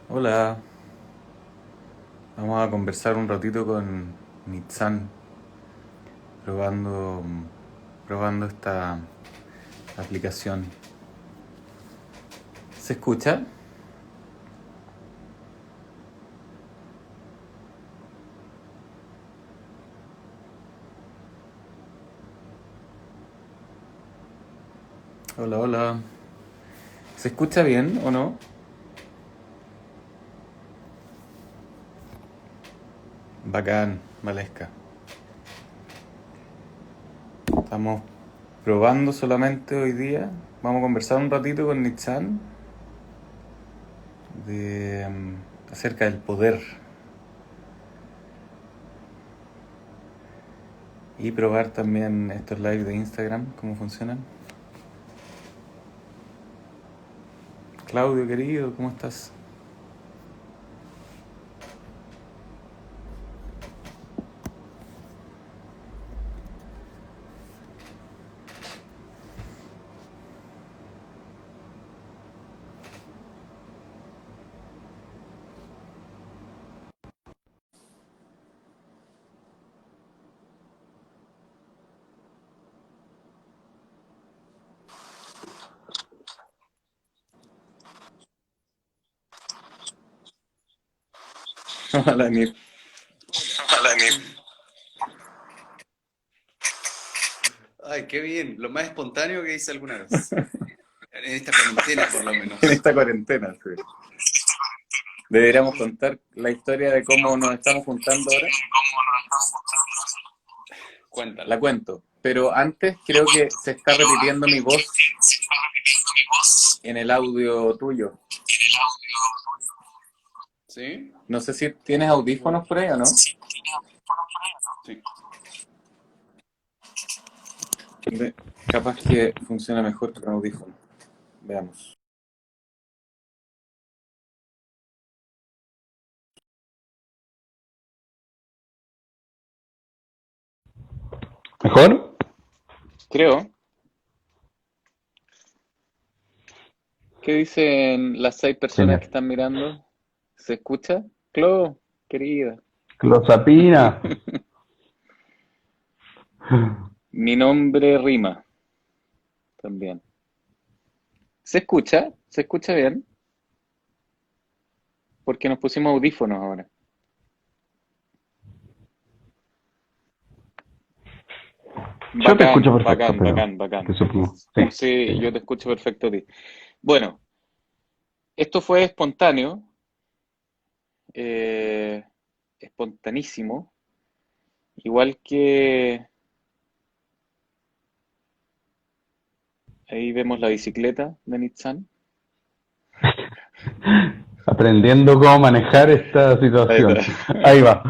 Hola, vamos a conversar un ratito con Nitsan, probando, probando esta aplicación. ¿Se escucha? Hola, hola. ¿Se escucha bien o no? Bacán, Valesca. Estamos probando solamente hoy día. Vamos a conversar un ratito con Nitsan acerca del poder y probar también estos live de Instagram, cómo funcionan. Claudio, querido, ¿cómo estás? Hola, Nit. Hola, Ay, qué bien, lo más espontáneo que hice alguna vez. En esta cuarentena, por lo En menos. esta cuarentena, sí. Deberíamos contar la historia de cómo nos estamos juntando ahora. La Cuéntala. cuento. Pero antes creo que se está repitiendo mi voz en el audio tuyo. ¿Sí? No sé si tienes audífonos por ahí o no. Sí. Capaz que funciona mejor con audífonos. Veamos. ¿Mejor? Creo. ¿Qué dicen las 6 personas que Genial. están mirando? ¿Se escucha? Clo, querida. Clozapina. Mi nombre rima también. ¿Se escucha? ¿Se escucha bien? Porque nos pusimos audífonos ahora. Yo te Bacán, escucho perfecto, bacán, pero bacán, bacán. te supongo. Sí, Sí, yo genial. te escucho perfecto a ti. Bueno, esto fue espontáneo, eh, espontanísimo, igual que ahí vemos la bicicleta de Nissan. Aprendiendo cómo manejar esta Ahí está. situación. Ahí va.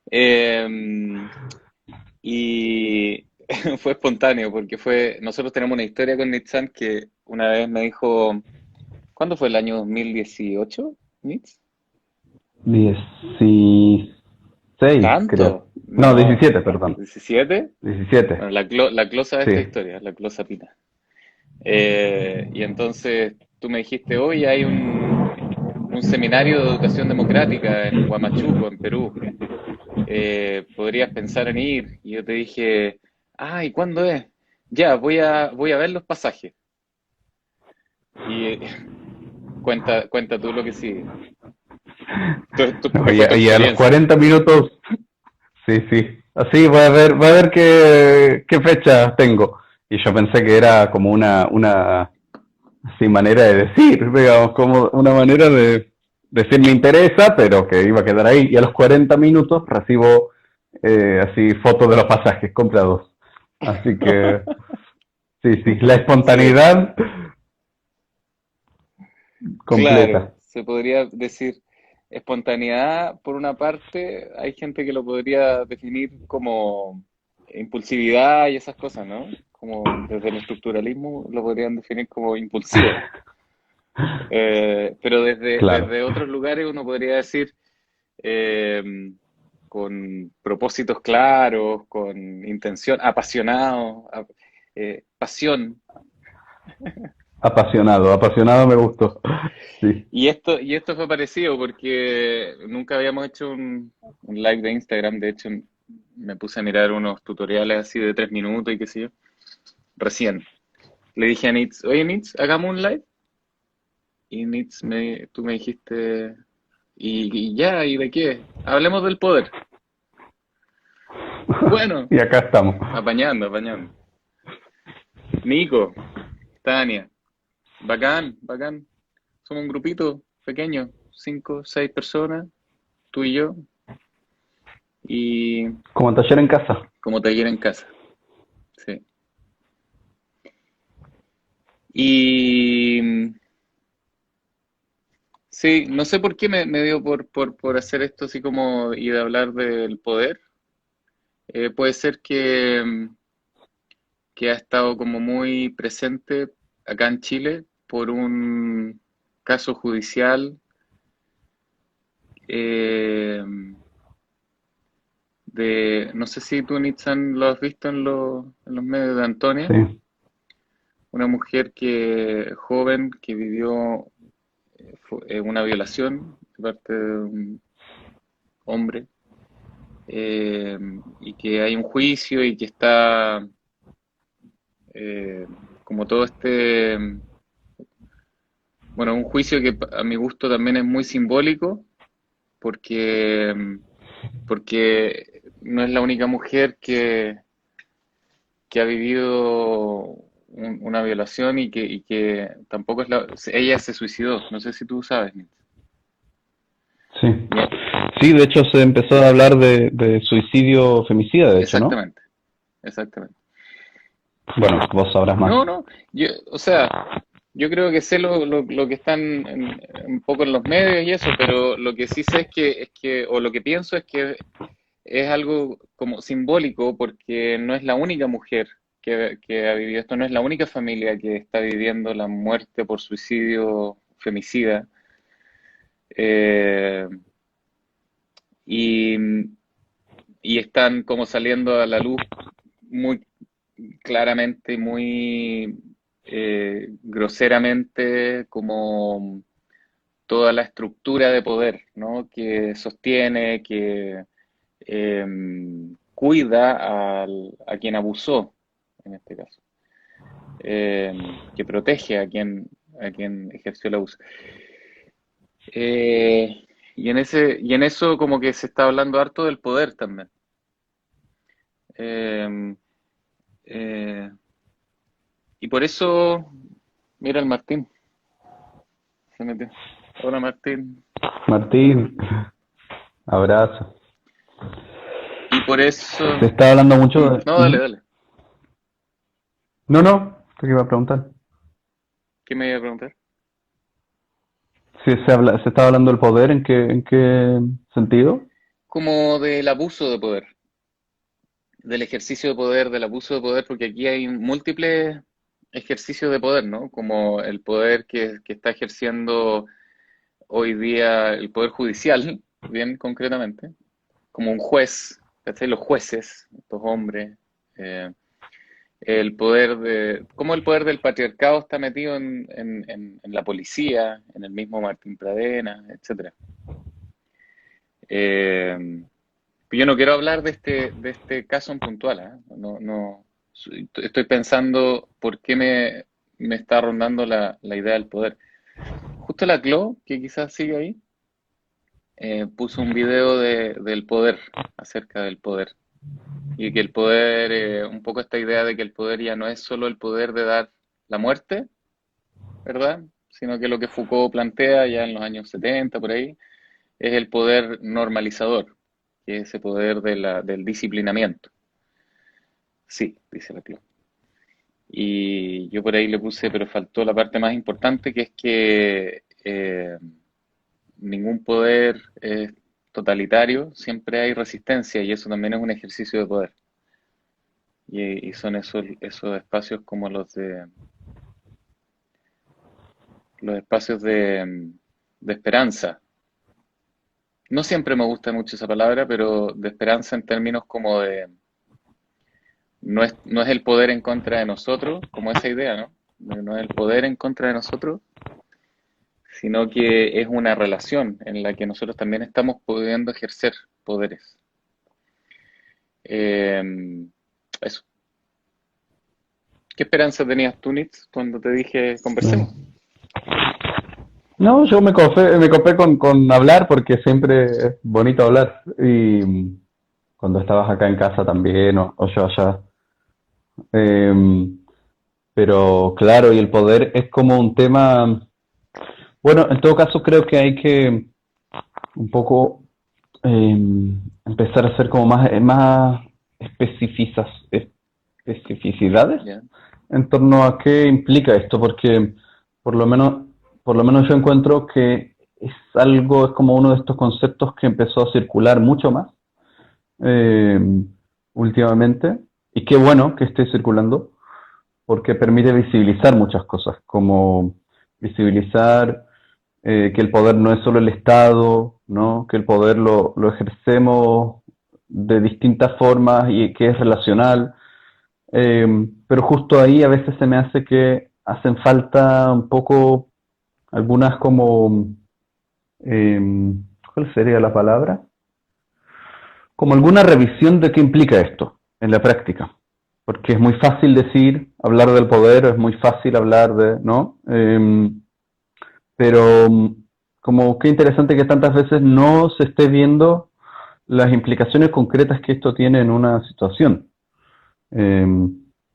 Em, y fue espontáneo porque nosotros tenemos una historia con Nissan que una vez me dijo, ¿cuándo fue el año 2018, Nits? 16, creo. ¿Tanto? No, No, 17, perdón. 17. 17. Bueno, la closa de Sí. esta historia, la closa Pina. Y entonces tú me dijiste, hoy hay un seminario de educación democrática en Huamachuco, en Perú. ¿Podrías pensar en ir? Y yo te dije, ah, ¿y cuándo es? Ya, voy a ver los pasajes. Y cuenta tú lo que sigue. No, ¿Qué fue tu y a los experiencia? 40 minutos, sí, sí. Así voy a ver qué fecha tengo. Y yo pensé que era como una sin manera de decir, digamos, como una manera de decir me interesa, pero que iba a quedar ahí. Y a los 40 minutos recibo así fotos de los pasajes comprados. Así que, sí, sí, la Sí, espontaneidad completa. claro, se podría decir espontaneidad por una parte, hay gente que lo podría definir como impulsividad y esas cosas, ¿no? Como desde el estructuralismo lo podrían definir como impulsivo. Pero Claro. desde otros lugares uno podría decir eh, con propósitos claros, con intención, apasionado, pasión. Apasionado, apasionado me gustó. Sí. Y esto fue parecido porque nunca habíamos hecho un live de Instagram. De hecho, me puse a mirar unos tutoriales así de 3 minutos y qué sé yo. Recién. Le dije a Nitz, oye Nitz, hagamos un live. Y Nitz, tú me dijiste, y ya, ¿y de qué? Hablemos del poder. Bueno, Y acá estamos. apañando, apañando. Nico, Tania, bacán, bacán. Somos un grupito pequeño, 5, 6 personas, tú y yo, y Como taller en casa. como taller en casa. Sí. Y sí, no sé por qué me dio por hacer esto así como y de hablar del poder. Puede ser que ha estado como muy presente acá en Chile por un caso judicial eh, no sé si tú, Nitzan, lo has visto en los medios de Antonia, Sí. una mujer joven que vivió una violación de parte de un hombre eh, y que hay un juicio y que está eh, como todo bueno, un juicio que a mi gusto también es muy simbólico porque, porque no es la única mujer que ha vivido una violación y que tampoco ella se suicidó, no sé si tú sabes, Nitz. Sí. Bien, Sí, de hecho se empezó a hablar de suicidio femicida, de hecho, ¿no? exactamente, exactamente. Bueno, vos sabrás más. No, no, o sea, yo creo que sé lo que están un poco en los medios y eso, pero lo que sí sé o lo que pienso es que es algo como simbólico porque no es la única mujer que ha vivido esto, no es la única familia que está viviendo la muerte por suicidio femicida. Eh, y, y están como saliendo a la luz muy claramente y muy groseramente como toda la estructura de poder, ¿no? Que sostiene, que eh, cuida a quien abusó, en este caso, que protege a quien ejerció el abuso. Y en eso como que se está hablando harto del poder también. Eh, eh, y por eso, mira el Martín, se metió. Hola Martín. Martín, abrazo. Y por eso, Se está hablando mucho de... no, dale, Ujú. dale. No, no, te iba a preguntar. ¿Qué me iba a preguntar? Sí, se está hablando del poder, en qué sentido? Como del abuso de poder, del ejercicio de poder, del abuso de poder, porque aquí hay múltiples ejercicios de poder, ¿no? Como el poder que está ejerciendo hoy día el poder judicial, bien concretamente, como un juez, ¿cachai? Los jueces, estos hombres, eh, cómo el poder del patriarcado está metido en la policía, en el mismo Martín Pradena, etcétera. Eh, yo no quiero hablar de este caso en puntual, ¿eh? No, no, estoy pensando por qué me está rondando la idea del poder. Justo la Clo, que quizás sigue ahí, puso un video del poder, acerca del poder. Y que el poder, un poco esta idea de que el poder ya no es solo el poder de dar la muerte, ¿verdad? Sino que lo que Foucault plantea ya en los años 70 por ahí, es el poder normalizador, que es ese poder del disciplinamiento. Sí, dice la Clau. Y yo por ahí le puse, pero faltó la parte más importante, que es que ningún poder es totalitario, siempre hay resistencia y eso también es un ejercicio de poder. Y son esos espacios como los espacios de esperanza. No siempre me gusta mucho esa palabra, pero de esperanza en términos como no es el poder en contra de nosotros, como esa idea, ¿no? no es el poder en contra de nosotros, sino que es una relación en la que nosotros también estamos pudiendo ejercer poderes. Eh, Eso. ¿Qué esperanza tenías tú, Nitz, cuando te dije conversemos? No, yo me copé con hablar porque siempre es bonito hablar. Y cuando estabas acá en casa también, o yo allá. Em, pero claro, y el poder es como un tema. Bueno, en todo caso creo que hay que un poco empezar a hacer como más especificidades ¿Ya? en torno a qué implica esto, porque por lo menos, por lo menos yo encuentro que es como uno de estos conceptos que empezó a circular mucho más eh, últimamente, y qué bueno que esté circulando, porque permite visibilizar muchas cosas, como visibilizar que el poder no es solo el Estado, ¿no? Que el poder lo ejercemos de distintas formas y que es relacional. Pero justo ahí a veces se me hace que hacen falta un poco algunas como, ¿cuál sería la palabra? Como alguna revisión de qué implica esto en la práctica. Porque es muy fácil decir, hablar del poder, es muy fácil hablar de, ¿no? Pero como qué interesante que tantas veces no se esté viendo las implicaciones concretas que esto tiene en una situación. Eh,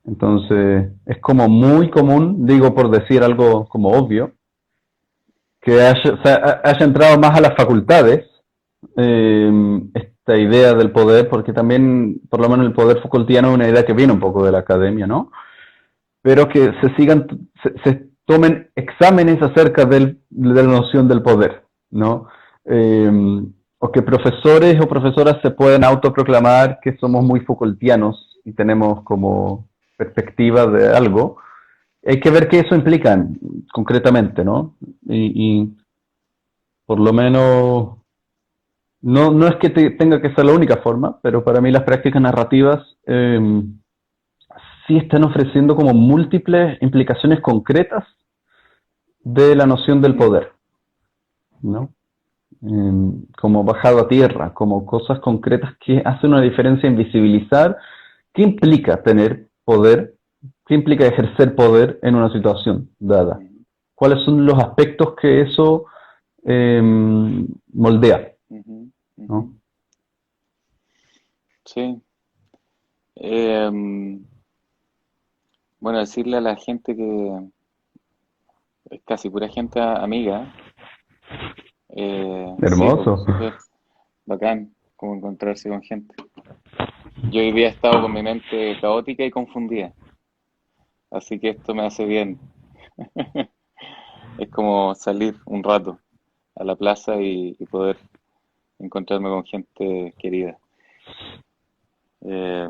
entonces, es como muy común, digo por decir algo como obvio, que haya entrado más a las facultades esta idea del poder, porque también, por lo menos el poder Foucaultiano es una idea que viene un poco de la academia, ¿no? Pero que se tomen exámenes acerca de la noción del poder, ¿no? O que profesores o profesoras se pueden autoproclamar que somos muy Foucaultianos y tenemos como perspectiva de algo. Hay que ver qué eso implica concretamente, ¿no? Y por lo menos, no es que tenga que ser la única forma, pero para mí las prácticas narrativas sí están ofreciendo como múltiples implicaciones concretas de la noción del Mm, poder, ¿no? Como bajado a tierra, como cosas concretas que hacen una diferencia en visibilizar qué implica tener poder, qué implica ejercer poder en una situación dada, mm, cuáles son los aspectos que eso eh, moldea, ujú, ujú. ¿no? Sí. Em, bueno, decirle a la gente que es casi pura gente amiga, sí, pues Hermoso. súper bacán como encontrarse con gente. Yo hoy día he estado con mi mente caótica y confundida, así que esto me hace bien. Es como salir un rato a la plaza y poder encontrarme con gente querida. Eh,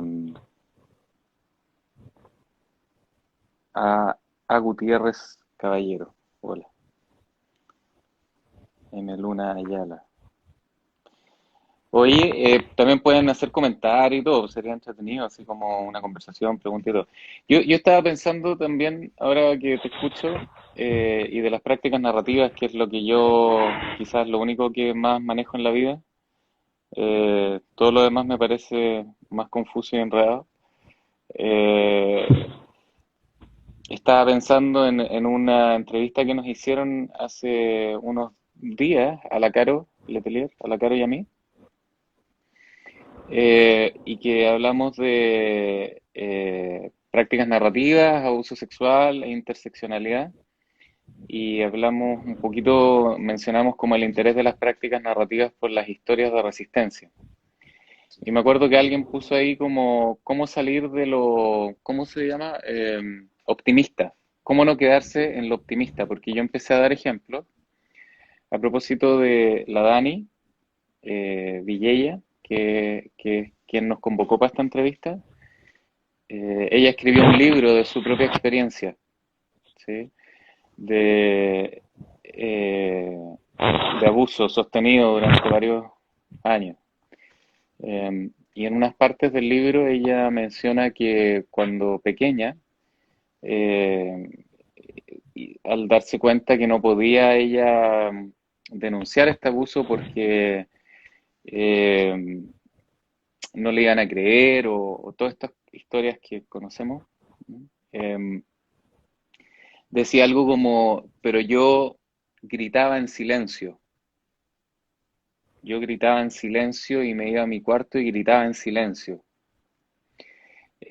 a Gutiérrez Caballero, hola, M. Luna Ayala. Oye, también pueden hacer comentarios y todo, sería entretenido, así como una conversación, pregunta y todo. Yo estaba pensando también, ahora que te escucho, y de las prácticas narrativas, que es lo que yo, quizás lo único que más manejo en la vida, todo lo demás me parece más confuso y enredado. Eh, Estaba pensando en una entrevista que nos hicieron hace unos días a la Caro Letelier, a la Caro y a mí, y que hablamos de prácticas narrativas, abuso sexual e interseccionalidad, y hablamos un poquito, mencionamos como el interés de las prácticas narrativas por las historias de resistencia. Y me acuerdo que alguien puso ahí como cómo salir de lo, ¿cómo se llama? Optimista. Cómo no quedarse en lo optimista, porque yo empecé a dar ejemplos a propósito de la Dani Villella, que es quien nos convocó para esta entrevista. Ella escribió un libro de su propia experiencia, ¿sí? De, eh, de abuso sostenido durante varios años. Y en unas partes del libro ella menciona que cuando pequeña, eh, y al darse cuenta que no podía ella denunciar este abuso porque eh, no le iban a creer o todas estas historias que conocemos, ¿no? Decía algo como, pero gritaba en silencio, yo gritaba en silencio y me iba a mi cuarto y gritaba en silencio.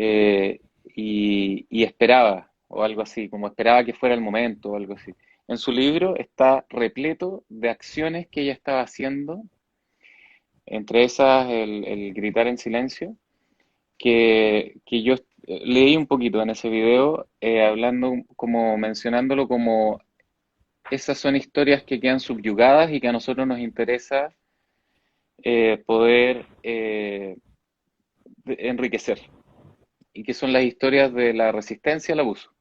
eh, y esperaba, o algo así, como esperaba que fuera el momento, o algo así. En su libro está repleto de acciones que ella estaba haciendo, entre esas el gritar en silencio, que yo leí un poquito en ese video, hablando, como mencionándolo como esas son historias que quedan subyugadas y que a nosotros nos interesa poder enriquecer, y que son las historias de la resistencia al abuso.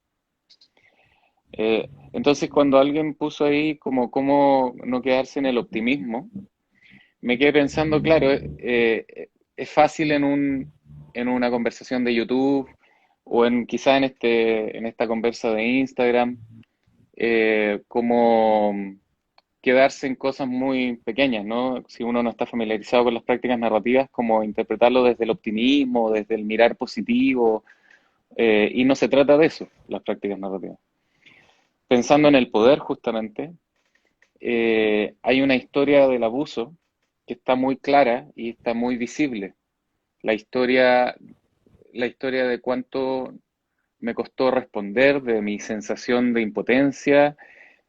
Entonces, cuando alguien puso ahí como cómo no quedarse en el optimismo, me quedé pensando, claro, es fácil en una conversación de YouTube o quizá en esta conversa de Instagram, como quedarse en cosas muy pequeñas, ¿no? Si uno no está familiarizado con las prácticas narrativas, como interpretarlo desde el optimismo, desde el mirar positivo, y no se trata de eso, las prácticas narrativas. Pensando en el poder, justamente, hay una historia del abuso que está muy clara y está muy visible. La historia, la historia de cuánto me costó responder, de mi sensación de impotencia,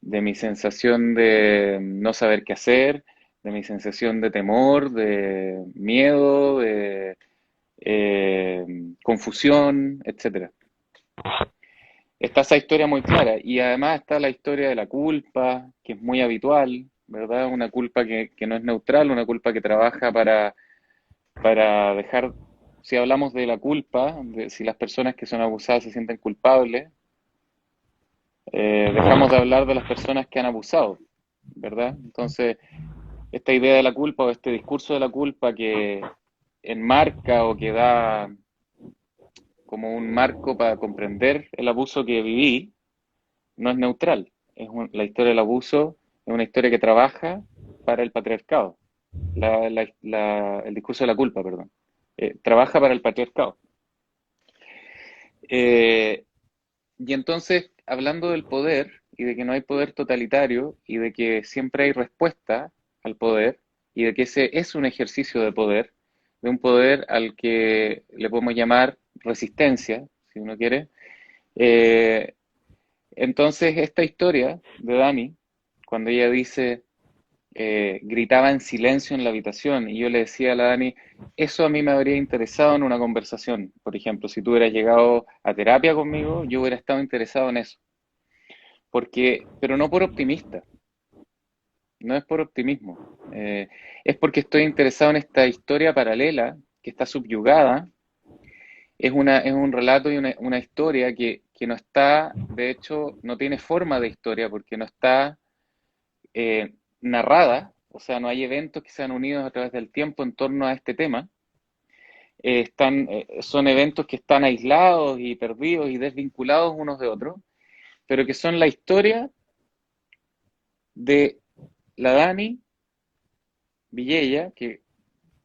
de mi sensación de no saber qué hacer, de mi sensación de temor, de miedo, de eh, confusión, etcétera. Está esa historia muy clara y además está la historia de la culpa, que es muy habitual, ¿verdad? Una culpa que no es neutral, una culpa que trabaja para dejar, si hablamos de la culpa, de si las personas que son abusadas se sienten culpables, dejamos de hablar de las personas que han abusado, ¿verdad? Entonces, esta idea de la culpa o este discurso de la culpa que enmarca o que da como un marco para comprender el abuso que viví, no es neutral. La historia del abuso es una historia que trabaja para el patriarcado. El discurso de la culpa, perdón. Trabaja para el patriarcado. Eh, y entonces, hablando del poder y de que no hay poder totalitario y de que siempre hay respuesta al poder y de que ese es un ejercicio de poder, de un poder al que le podemos llamar resistencia, si uno quiere, eh, entonces, esta historia de Dani, cuando ella dice, gritaba en silencio en la habitación, y yo le decía a la Dani, eso a mí me habría interesado en una conversación. Por ejemplo, si tú hubieras llegado a terapia conmigo, yo hubiera estado interesado en eso. Pero no por optimista, no es por optimismo. Es porque estoy interesado en esta historia paralela que está subyugada. Es un relato y una historia que no está, de hecho, no tiene forma de historia porque no está narrada, o sea, no hay eventos que sean unidos a través del tiempo en torno a este tema. Son eventos que están aislados y perdidos y desvinculados unos de otros, pero que son la historia de la Dani Villella, que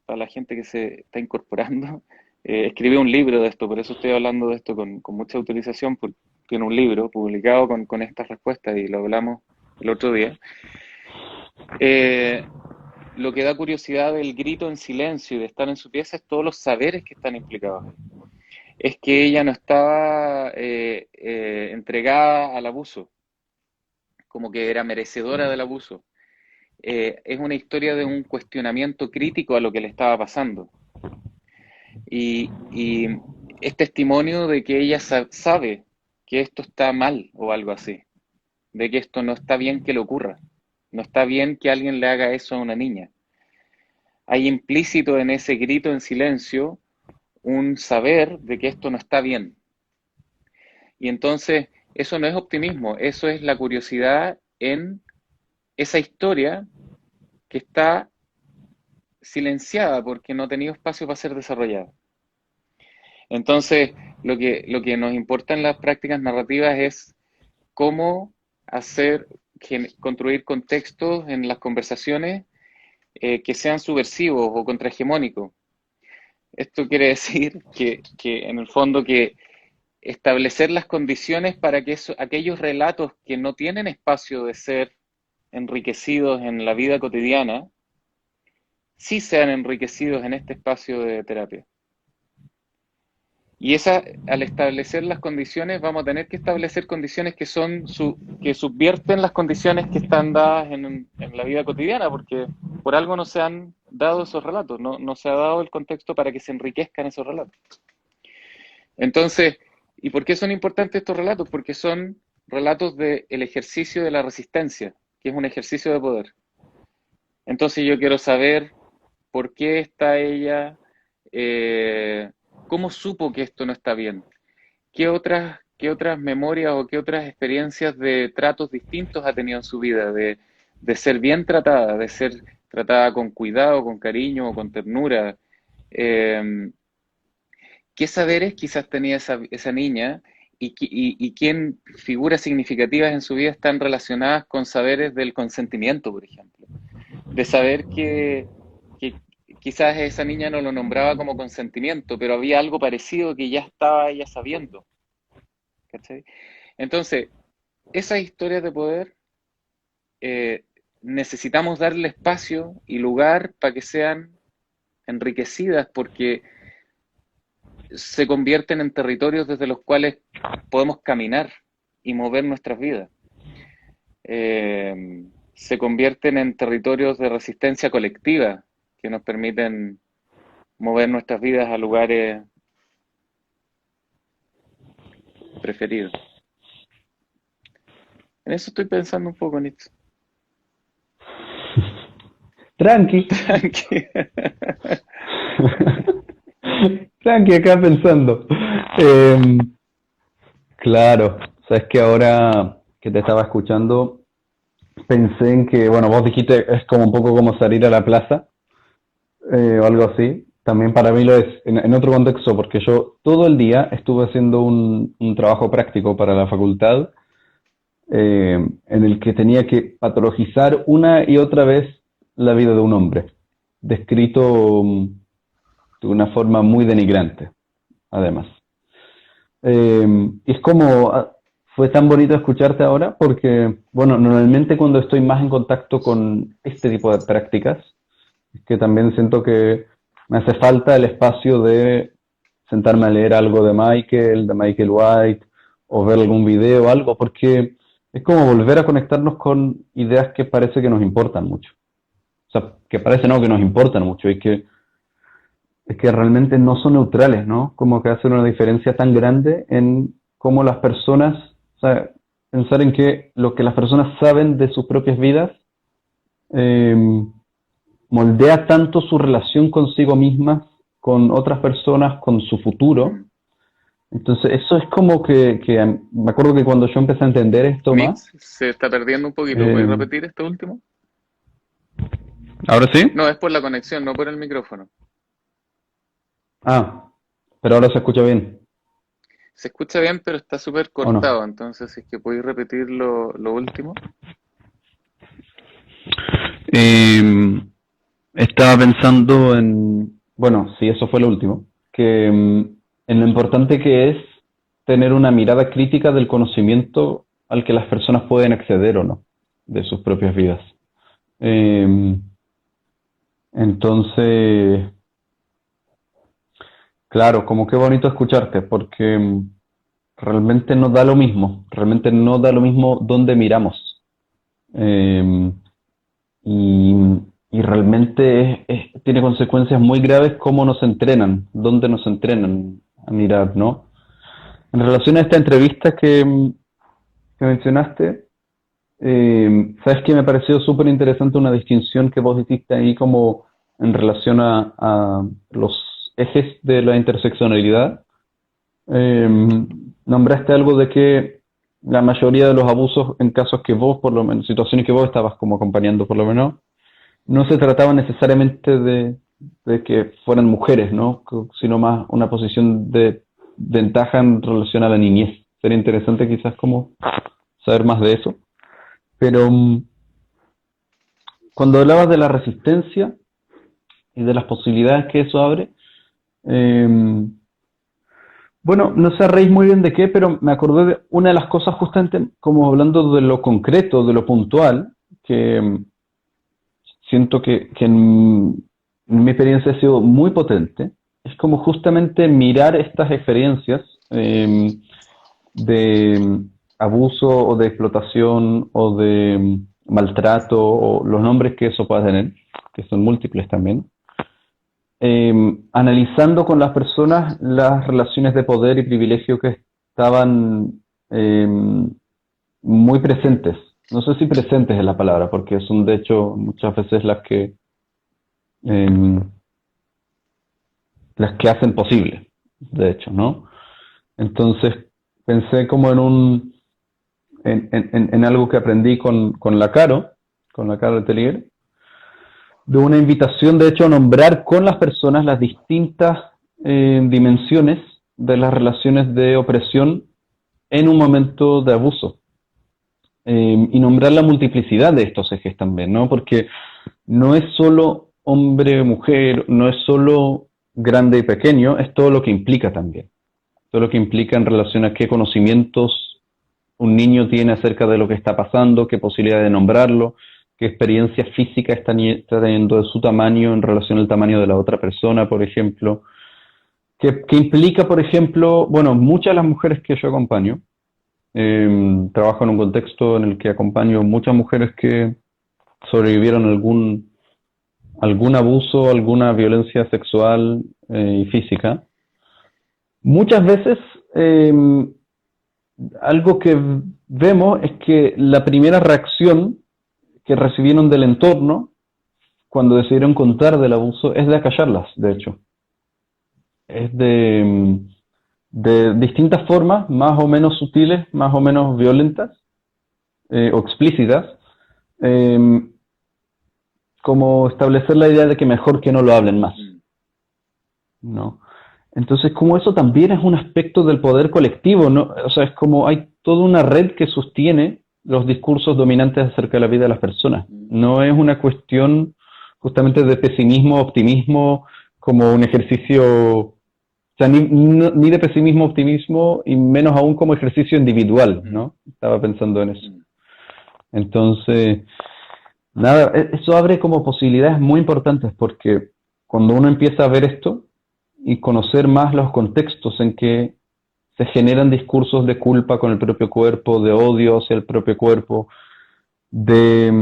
para la gente que se está incorporando, escribió un libro de esto, por eso estoy hablando de esto con mucha autorización, porque tiene un libro publicado con estas respuestas y lo hablamos el otro día. Eh, lo que da curiosidad del grito en silencio y de estar en su pieza es todos los saberes que están implicados. Es que ella no estaba entregada al abuso, como que era merecedora del abuso. Es una historia de un cuestionamiento crítico a lo que le estaba pasando. Y es testimonio de que ella sabe que esto está mal o algo así, de que esto no está bien que le ocurra, no está bien que alguien le haga eso a una niña. Hay implícito en ese grito en silencio un saber de que esto no está bien. Y entonces, eso no es optimismo, eso es la curiosidad en esa historia que está silenciada porque no ha tenido espacio para ser desarrollada. Entonces, lo que nos importa en las prácticas narrativas es cómo construir contextos en las conversaciones que sean subversivos o contrahegemónicos. Esto quiere decir que en el fondo que establecer las condiciones para que aquellos relatos que no tienen espacio de ser enriquecidos en la vida cotidiana, sí sean enriquecidos en este espacio de terapia. Y al establecer las condiciones, vamos a tener que establecer condiciones que subvierten las condiciones que están dadas en la vida cotidiana, porque por algo no se han dado esos relatos, no se ha dado el contexto para que se enriquezcan esos relatos. Entonces, ¿y por qué son importantes estos relatos? Porque son relatos del ejercicio de la resistencia, que es un ejercicio de poder. Entonces yo quiero saber por qué está ella, cómo supo que esto no está bien, qué otras memorias o qué otras experiencias de tratos distintos ha tenido en su vida, de ser bien tratada, de ser tratada con cuidado, con cariño o con ternura. ¿Qué saberes quizás tenía esa niña y quién figuras significativas en su vida están relacionadas con saberes del consentimiento, por ejemplo? De saber que quizás esa niña no lo nombraba como consentimiento, pero había algo parecido que ya estaba ella sabiendo. ¿Cachai? Entonces, esas historias de poder necesitamos darle espacio y lugar para que sean enriquecidas, porque se convierten en territorios desde los cuales podemos caminar y mover nuestras vidas. Se convierten en territorios de resistencia colectiva que nos permiten mover nuestras vidas a lugares preferidos. En eso estoy pensando un poco, Nitz. Tranqui. Tranqui. Tranqui, acá pensando. Claro, sabes que ahora que te estaba escuchando, pensé en que, bueno, vos dijiste es como un poco como salir a la plaza, o algo así. También para mí lo es en otro contexto, porque yo todo el día estuve haciendo un trabajo práctico para la facultad, en el que tenía que patologizar una y otra vez la vida de un hombre, descrito de una forma muy denigrante, además. Y es como, fue tan bonito escucharte ahora, porque, bueno, normalmente cuando estoy más en contacto con este tipo de prácticas, es que también siento que me hace falta el espacio de sentarme a leer algo de Michael White, o ver algún video o algo, porque es como volver a conectarnos con ideas que parece que nos importan mucho. O sea, que parece no, que nos importan mucho, y que es que realmente no son neutrales, ¿no? Como que hacen una diferencia tan grande en cómo las personas, o sea, pensar en que lo que las personas saben de sus propias vidas moldea tanto su relación consigo mismas, con otras personas, con su futuro. Entonces eso es como que me acuerdo que cuando yo empecé a entender esto Mix, más... se está perdiendo un poquito. ¿Puedes repetir esto último? ¿Ahora sí? No, es por la conexión, no por el micrófono. Ah, pero ahora se escucha bien, Se escucha bien, pero está súper ¿o no? cortado. Entonces, si es que podéis repetir lo último. Estaba pensando en, bueno, sí, eso fue lo último, que en lo importante que es tener una mirada crítica del conocimiento al que las personas pueden acceder o no, de sus propias vidas. Entonces, claro, como qué bonito escucharte, porque realmente no da lo mismo, realmente no da lo mismo dónde miramos. Y realmente tiene consecuencias muy graves cómo nos entrenan, dónde nos entrenan a mirar, ¿no? En relación a esta entrevista que mencionaste, sabes que me pareció súper interesante una distinción que vos hiciste ahí como en relación a los ejes de la interseccionalidad. Nombraste algo de que la mayoría de los abusos en casos que vos, por lo menos, situaciones que vos estabas como acompañando por lo menos, no se trataba necesariamente de que fueran mujeres, ¿no? Sino más una posición de ventaja en relación a la niñez. Sería interesante quizás como saber más de eso. Pero cuando hablabas de la resistencia y de las posibilidades que eso abre, eh, bueno, no sé a raíz muy bien de qué, pero me acordé de una de las cosas justamente como hablando de lo concreto, de lo puntual, que siento que en mi experiencia ha sido muy potente. Es como justamente mirar estas experiencias de abuso o de explotación o de maltrato o los nombres que eso pueda tener, que son múltiples también, analizando con las personas las relaciones de poder y privilegio que estaban eh, muy presentes. No sé si presentes es la palabra, porque son de hecho muchas veces eh, las que hacen posible, de hecho, ¿no? Entonces pensé como en algo que aprendí con la Caro Letelier, de una invitación, de hecho, a nombrar con las personas las distintas dimensiones de las relaciones de opresión en un momento de abuso. Y nombrar la multiplicidad de estos ejes también, ¿no? Porque no es solo hombre-mujer, no es solo grande y pequeño, es todo lo que implica también. Todo lo que implica en relación a qué conocimientos un niño tiene acerca de lo que está pasando, qué posibilidad de nombrarlo, qué experiencia física está teniendo de su tamaño en relación al tamaño de la otra persona, por ejemplo. ¿Qué implica, por ejemplo, bueno, muchas de las mujeres que yo acompaño, trabajo en un contexto en el que acompaño muchas mujeres que sobrevivieron algún abuso, alguna violencia sexual y física. Muchas veces algo que vemos es que la primera reacción que recibieron del entorno cuando decidieron contar del abuso es de acallarlas, de hecho. Es de distintas formas, más o menos sutiles, más o menos violentas o explícitas, eh, como establecer la idea de que mejor que no lo hablen más, ¿no? Entonces, como eso también es un aspecto del poder colectivo, ¿no? O sea, es como hay toda una red que sostiene los discursos dominantes acerca de la vida de las personas. No es una cuestión justamente de pesimismo, optimismo, como un ejercicio, o sea, ni de pesimismo, optimismo, y menos aún como ejercicio individual, ¿no? Estaba pensando en eso. Entonces, nada, eso abre como posibilidades muy importantes porque cuando uno empieza a ver esto y conocer más los contextos en que se generan discursos de culpa con el propio cuerpo, de odio hacia el propio cuerpo, de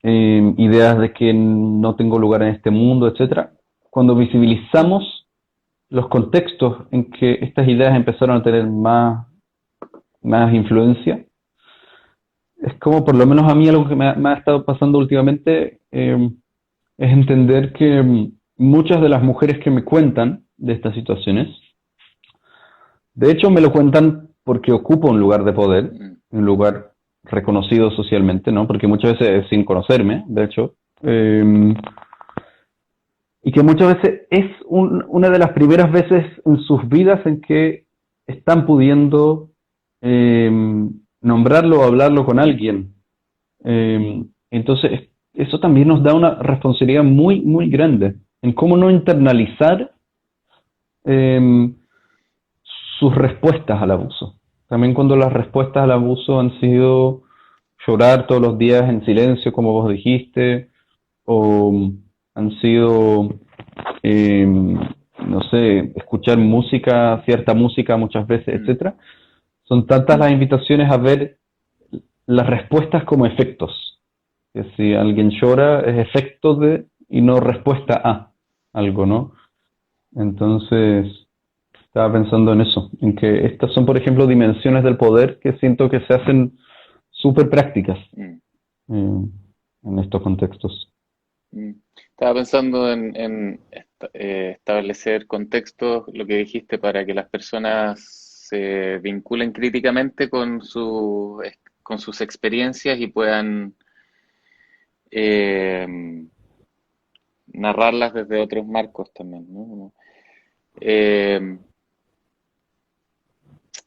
ideas de que no tengo lugar en este mundo, etcétera. Cuando visibilizamos los contextos en que estas ideas empezaron a tener más influencia, es como por lo menos a mí algo que me ha estado pasando últimamente, es entender que muchas de las mujeres que me cuentan de estas situaciones, de hecho me lo cuentan porque ocupo un lugar de poder, un lugar reconocido socialmente, ¿no? Porque muchas veces es sin conocerme, de hecho, y que muchas veces es una de las primeras veces en sus vidas en que están pudiendo nombrarlo o hablarlo con alguien. Entonces, eso también nos da una responsabilidad muy, muy grande en cómo no internalizar eh, sus respuestas al abuso. También cuando las respuestas al abuso han sido llorar todos los días en silencio, como vos dijiste, o han sido, no sé, escuchar música, cierta música muchas veces, etcétera. Son tantas las invitaciones a ver las respuestas como efectos. Que si alguien llora es efecto de y no respuesta a algo, ¿no? Entonces, estaba pensando en eso, en que estas son, por ejemplo, dimensiones del poder que siento que se hacen súper prácticas en estos contextos. Estaba pensando en establecer contextos, lo que dijiste, para que las personas se vinculen críticamente con sus experiencias y puedan eh, narrarlas desde otros marcos también, ¿no? Eh,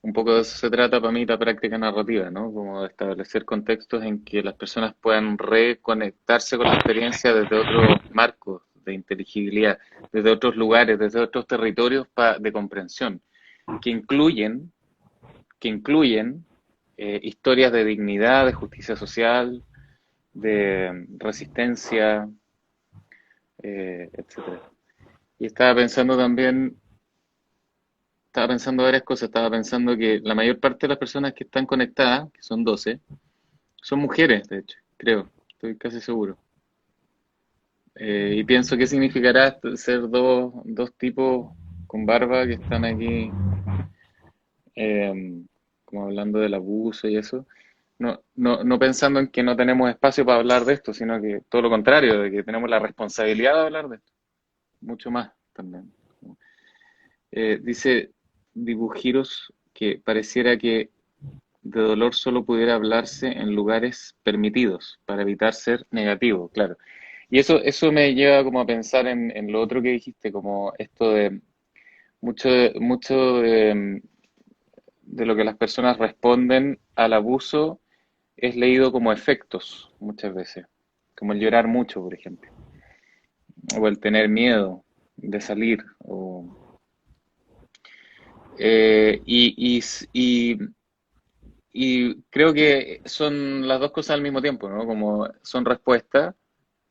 un poco de eso se trata para mí la práctica narrativa, ¿no? Como de establecer contextos en que las personas puedan reconectarse con la experiencia desde otros marcos de inteligibilidad, desde otros lugares, desde otros territorios de comprensión, que incluyen, que incluyen historias de dignidad, de justicia social, de resistencia, etcétera. Y estaba pensando varias cosas, estaba pensando que la mayor parte de las personas que están conectadas, que son 12, son mujeres, de hecho, creo, estoy casi seguro. Y pienso qué significará ser dos tipos con barba que están aquí, eh, como hablando del abuso y eso. No pensando en que no tenemos espacio para hablar de esto, sino que todo lo contrario, de que tenemos la responsabilidad de hablar de esto, mucho más también. Dice Dibujiros que pareciera que de dolor solo pudiera hablarse en lugares permitidos para evitar ser negativo, claro. Y eso me lleva como a pensar en lo otro que dijiste, como esto de mucho, mucho de lo que las personas responden al abuso es leído como efectos muchas veces, como el llorar mucho, por ejemplo, o el tener miedo de salir, eh, y, y, y, y creo que son las dos cosas al mismo tiempo, ¿no? Como son respuestas,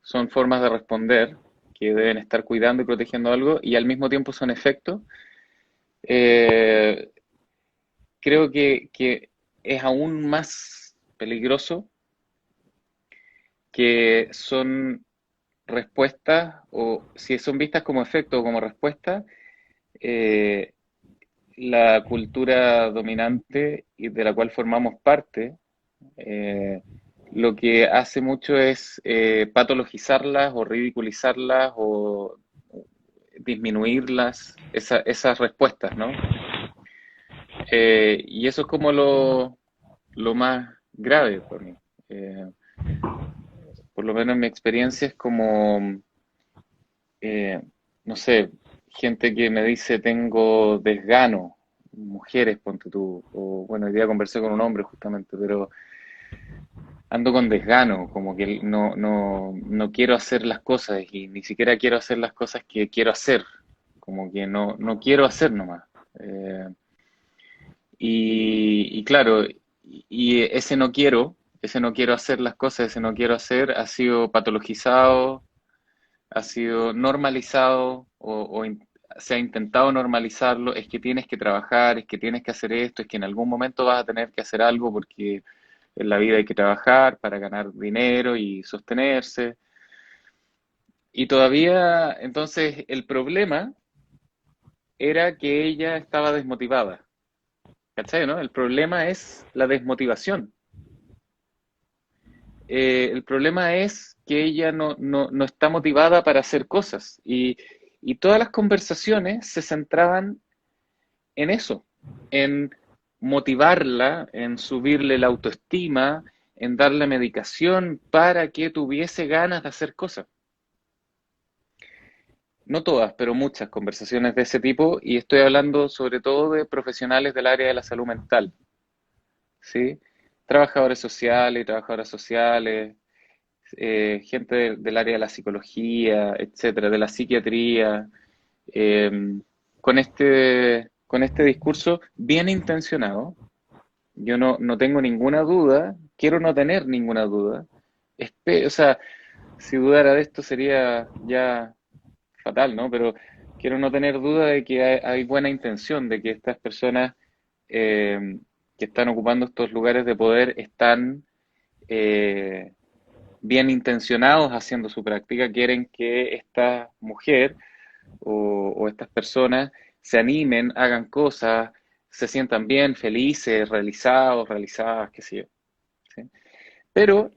son formas de responder que deben estar cuidando y protegiendo algo, y al mismo tiempo son efectos. Eh, Creo que es aún más peligroso que son respuestas, o si son vistas como efecto o como respuesta, eh, la cultura dominante y de la cual formamos parte, eh, lo que hace mucho es patologizarlas o ridiculizarlas o disminuirlas, esas respuestas, ¿no? Y eso es como lo más grave por mí. Eh, por lo menos en mi experiencia es como, eh, no sé, gente que me dice tengo desgano, mujeres, ponte tú, o bueno, hoy día conversé con un hombre justamente, pero ando con desgano, como que no quiero hacer las cosas y ni siquiera quiero hacer las cosas que quiero hacer, como que no quiero hacer nomás. Eh, y claro, y ese no quiero hacer las cosas, ese no quiero hacer, ha sido patologizado, ha sido normalizado se ha intentado normalizarlo, es que tienes que trabajar, es que tienes que hacer esto, es que en algún momento vas a tener que hacer algo porque en la vida hay que trabajar para ganar dinero y sostenerse. Y todavía, entonces, el problema era que ella estaba desmotivada. ¿Cachai, no? El problema es la desmotivación. El problema es que ella no está motivada para hacer cosas. Y todas las conversaciones se centraban en eso, en motivarla, en subirle la autoestima, en darle medicación para que tuviese ganas de hacer cosas. No todas, pero muchas conversaciones de ese tipo, y estoy hablando sobre todo de profesionales del área de la salud mental, ¿sí? Trabajadores sociales, trabajadoras sociales, gente del área de la psicología, etcétera, de la psiquiatría, eh, con este discurso bien intencionado. Yo no tengo ninguna duda, quiero no tener ninguna duda. O sea, si dudara de esto sería ya fatal, ¿no? Pero quiero no tener duda de que hay buena intención, de que estas personas eh, que están ocupando estos lugares de poder están eh, bien intencionados haciendo su práctica, quieren que esta mujer o estas personas se animen, hagan cosas, se sientan bien, felices, realizados, realizadas, qué sé yo. ¿Sí? Pero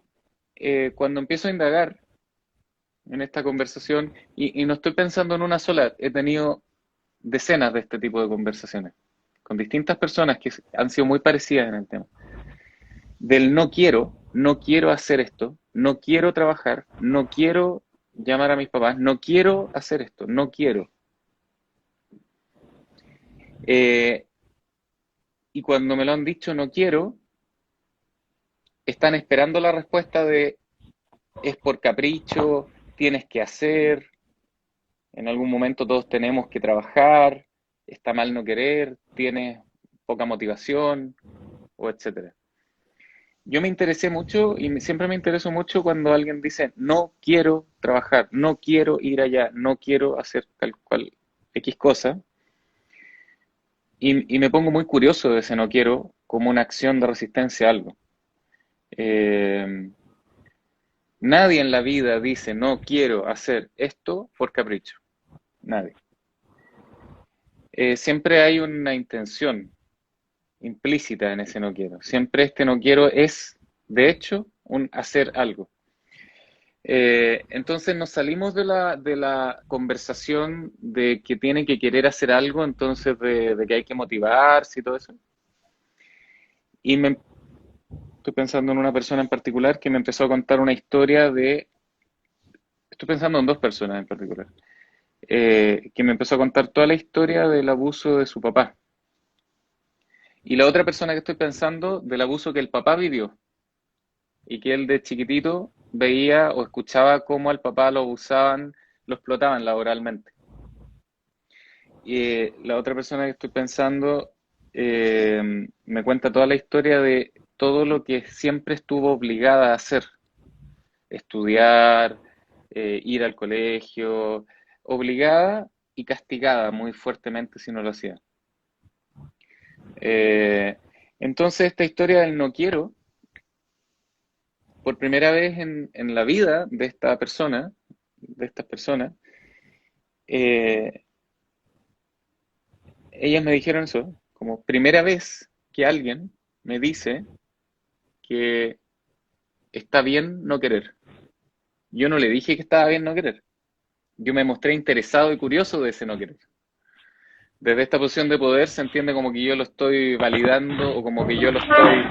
cuando empiezo a indagar en esta conversación, y no estoy pensando en una sola, he tenido decenas de este tipo de conversaciones con distintas personas que han sido muy parecidas en el tema. Del no quiero hacer esto, no quiero trabajar, no quiero llamar a mis papás, no quiero hacer esto, no quiero. Eh, y cuando me lo han dicho no quiero, están esperando la respuesta de es por capricho, tienes que hacer, en algún momento todos tenemos que trabajar, está mal no querer, tienes poca motivación, o etcétera. Yo me interesé mucho y siempre me intereso mucho cuando alguien dice no quiero trabajar, no quiero ir allá, no quiero hacer tal cual X cosa, y me pongo muy curioso de ese no quiero como una acción de resistencia a algo. Eh, Nadie en la vida dice no quiero hacer esto por capricho, nadie. Siempre hay una intención implícita en ese no quiero. Siempre este no quiero es, de hecho, un hacer algo. Entonces nos salimos de la conversación de que tiene que querer hacer algo, entonces de que hay que motivarse y todo eso. Y estoy pensando en una persona en particular que me empezó a contar una historia de... Estoy pensando en dos personas en particular. Que me empezó a contar toda la historia del abuso de su papá. Y la otra persona que estoy pensando del abuso que el papá vivió y que él de chiquitito veía o escuchaba cómo al papá lo abusaban, lo explotaban laboralmente. Y la otra persona que estoy pensando me cuenta toda la historia de todo lo que siempre estuvo obligada a hacer, estudiar, ir al colegio, obligada y castigada muy fuertemente si no lo hacía. Eh, entonces esta historia del no quiero, por primera vez en la vida de esta persona, de estas personas, eh, ellas me dijeron eso, como primera vez que alguien me dice que está bien no querer. Yo no le dije que estaba bien no querer. Yo me mostré interesado y curioso de ese no querer. Desde esta posición de poder se entiende como que yo lo estoy validando o como que yo lo estoy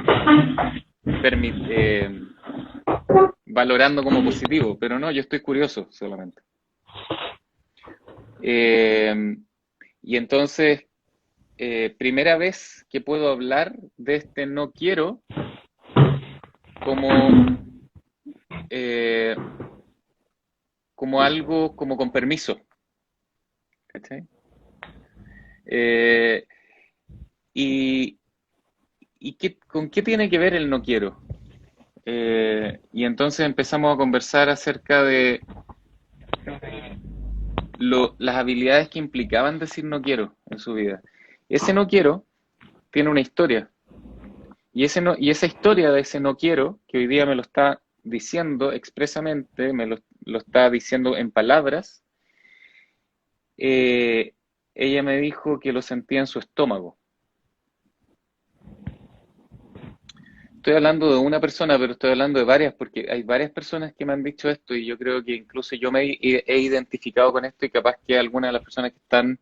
valorando como positivo, pero no, yo estoy curioso solamente. Y entonces, primera vez que puedo hablar de este no quiero como, eh, como algo, como con permiso. ¿Cachai? Eh, y ¿con qué tiene que ver el no quiero? Y entonces empezamos a conversar acerca de las habilidades que implicaban decir no quiero en su vida. Ese no quiero tiene una historia. Y esa historia de ese no quiero, que hoy día me lo está diciendo expresamente, lo está diciendo en palabras, eh, ella me dijo que lo sentía en su estómago. Estoy hablando de una persona, pero estoy hablando de varias, porque hay varias personas que me han dicho esto y yo creo que incluso yo me he identificado con esto y capaz que algunas de las personas que están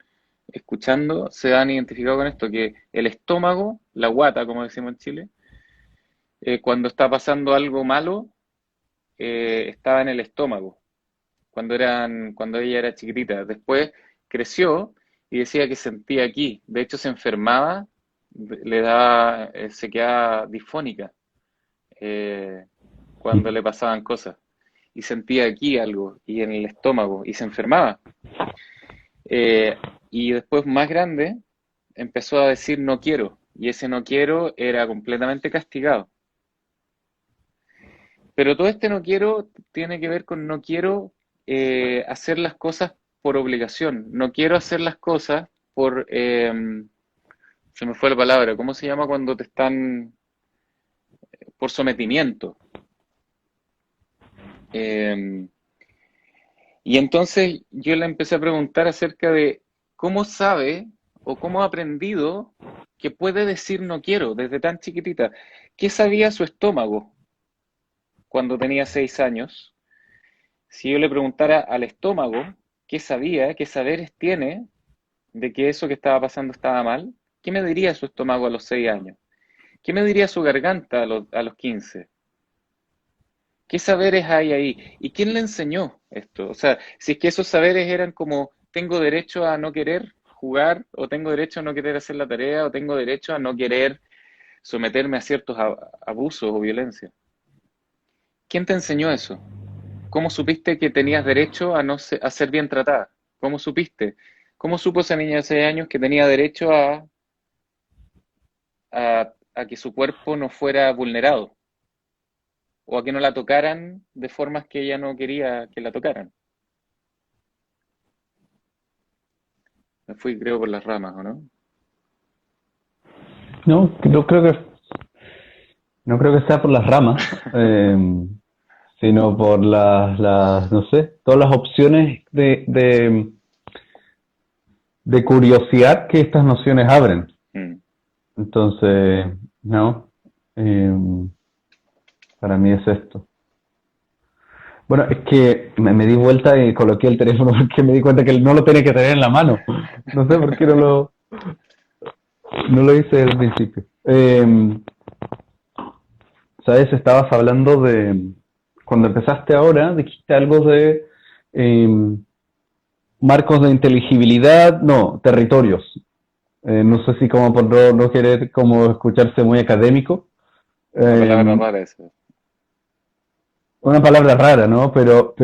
escuchando se han identificado con esto, que el estómago, la guata, como decimos en Chile, cuando está pasando algo malo, estaba en el estómago, cuando ella era chiquitita. Después creció y decía que sentía aquí. De hecho, se enfermaba, se quedaba disfónica cuando le pasaban cosas. Y sentía aquí algo, y en el estómago, y se enfermaba. Eh, y después, más grande, empezó a decir no quiero. Y ese no quiero era completamente castigado. Pero todo este no quiero tiene que ver con no quiero hacer las cosas por obligación. No quiero hacer las cosas se me fue la palabra, ¿cómo se llama cuando te están por sometimiento? Eh, y entonces yo le empecé a preguntar acerca de cómo sabe o cómo ha aprendido que puede decir no quiero desde tan chiquitita. ¿Qué sabía su estómago cuando tenía 6 años? Si yo le preguntara al estómago qué sabía, qué saberes tiene de que eso que estaba pasando estaba mal, ¿qué me diría su estómago a los 6 años? ¿Qué me diría su garganta a los 15? ¿Qué saberes hay ahí? ¿Y quién le enseñó esto? O sea, si es que esos saberes eran como, tengo derecho a no querer, jugar, o tengo derecho a no querer hacer la tarea, o tengo derecho a no querer someterme a ciertos abusos o violencia. ¿Quién te enseñó eso? ¿Cómo supiste que tenías derecho a no a ser bien tratada? ¿Cómo supiste? ¿Cómo supo esa niña de 6 años que tenía derecho a que su cuerpo no fuera vulnerado? O a que no la tocaran de formas que ella no quería que la tocaran. Me fui, creo, por las ramas, ¿o no? No, no creo que sea por las ramas, sino por no sé, todas las opciones de curiosidad que estas nociones abren. Mm. Entonces, no, para mí es esto. Bueno, es que me di vuelta y coloqué el teléfono porque me di cuenta que no lo tenía que tener en la mano. No sé por qué no lo hice al principio. ¿Sabes? Estabas hablando cuando empezaste ahora, dijiste algo de marcos de inteligibilidad, no, territorios. No sé si como por no querer como escucharse muy académico. Una palabra rara esa. Una palabra rara, ¿no? Pero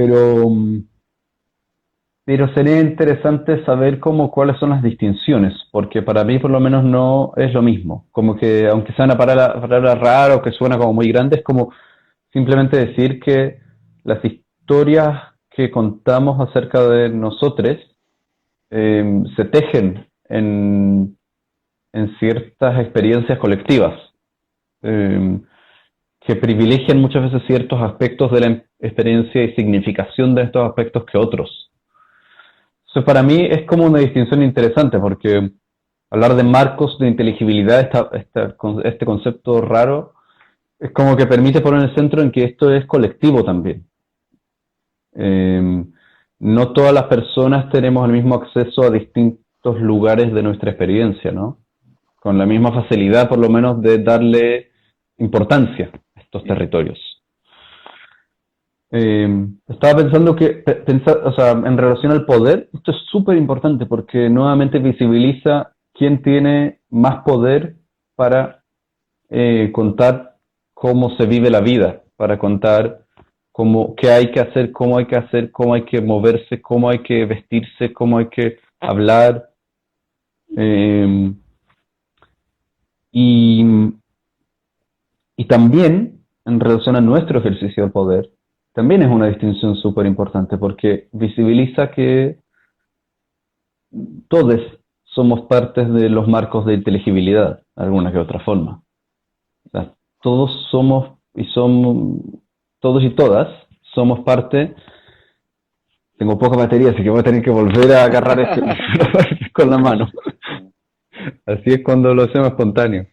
sería interesante saber cuáles son las distinciones, porque para mí por lo menos no es lo mismo. Como que aunque sea una palabra rara o que suena como muy grande, es como simplemente decir que las historias que contamos acerca de nosotros se tejen en ciertas experiencias colectivas, que privilegian muchas veces ciertos aspectos de la experiencia y significación de estos aspectos que otros. Entonces, para mí es como una distinción interesante, porque hablar de marcos de inteligibilidad, este concepto raro, es como que permite poner el centro en que esto es colectivo también. No todas las personas tenemos el mismo acceso a distintos lugares de nuestra experiencia, ¿no? Con la misma facilidad, por lo menos, de darle importancia a estos territorios. Estaba pensando que, o sea, en relación al poder, esto es súper importante porque nuevamente visibiliza quién tiene más poder para contar cómo se vive la vida, para contar qué hay que hacer, cómo hay que moverse, cómo hay que vestirse, cómo hay que hablar. Y también, en relación a nuestro ejercicio del poder, también es una distinción súper importante porque visibiliza que todos somos partes de los marcos de inteligibilidad, de alguna que otra forma. O sea, todos somos todos y todas somos parte. Tengo poca batería, así que voy a tener que volver a agarrar esto con la mano. Así es cuando lo hacemos espontáneo.